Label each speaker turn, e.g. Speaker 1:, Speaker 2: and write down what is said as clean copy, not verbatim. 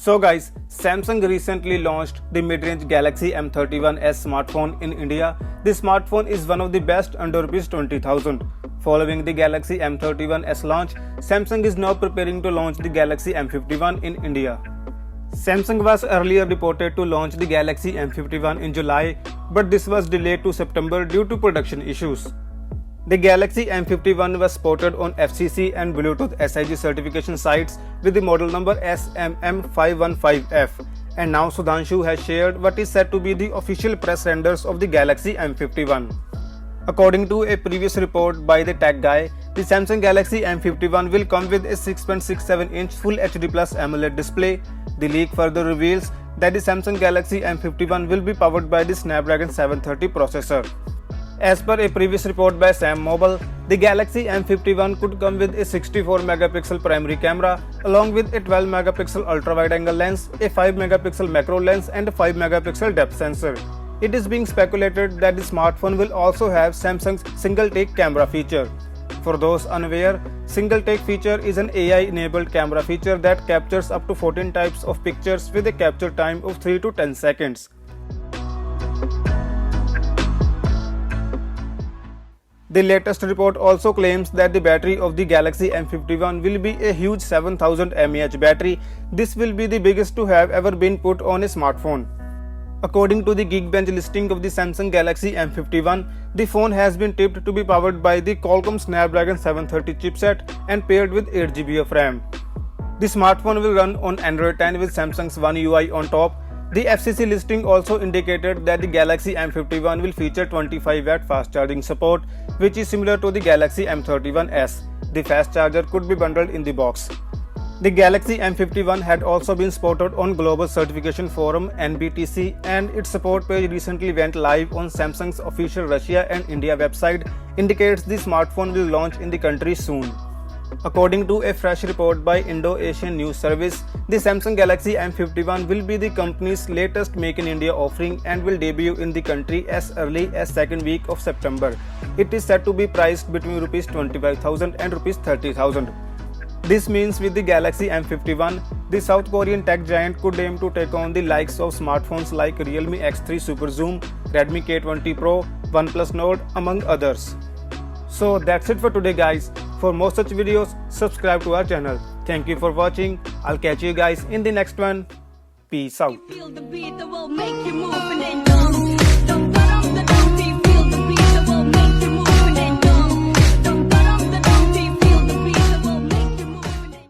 Speaker 1: So guys, Samsung recently launched the mid-range Galaxy M31s smartphone in India. This smartphone is one of the best under Rs 20,000. Following the Galaxy M31s launch, Samsung is now preparing to launch the Galaxy M51 in India. Samsung was earlier reported to launch the Galaxy M51 in July, but this was delayed to September due to production issues. The Galaxy M51 was spotted on FCC and Bluetooth SIG certification sites with the model number SMM515F, and now Sudhanshu has shared what is said to be the official press renders of the Galaxy M51. According to a previous report by the Tech Guy, the Samsung Galaxy M51 will come with a 6.67-inch Full HD Plus AMOLED display. The leak further reveals that the Samsung Galaxy M51 will be powered by the Snapdragon 730 processor. As per a previous report by Sam Mobile, the Galaxy M51 could come with a 64-megapixel primary camera along with a 12-megapixel ultra-wide-angle lens, a 5-megapixel macro lens and a 5-megapixel depth sensor. It is being speculated that the smartphone will also have Samsung's single-take camera feature. For those unaware, single-take feature is an AI-enabled camera feature that captures up to 14 types of pictures with a capture time of 3 to 10 seconds. The latest report also claims that the battery of the Galaxy M51 will be a huge 7000 mAh battery. This will be the biggest to have ever been put on a smartphone. According to the Geekbench listing of the Samsung Galaxy M51, the phone has been tipped to be powered by the Qualcomm Snapdragon 730 chipset and paired with 8GB of RAM. The smartphone will run on Android 10 with Samsung's One UI on top. The FCC listing also indicated that the Galaxy M51 will feature 25W fast charging support, which is similar to the Galaxy M31s. The fast charger could be bundled in the box. The Galaxy M51 had also been spotted on global certification forum NBTC, and its support page recently went live on Samsung's official Russia and India website, indicates the smartphone will launch in the country soon. According to a fresh report by Indo-Asian News Service, the Samsung Galaxy M51 will be the company's latest Make in India offering and will debut in the country as early as second week of September. It is said to be priced between Rs 25,000 and Rs 30,000. This means with the Galaxy M51, the South Korean tech giant could aim to take on the likes of smartphones like Realme X3 Super Zoom, Redmi K20 Pro, OnePlus Nord, among others. So that's it for today guys. For more such videos, subscribe to our channel. Thank you for watching. I'll catch you guys in the next one. Peace out.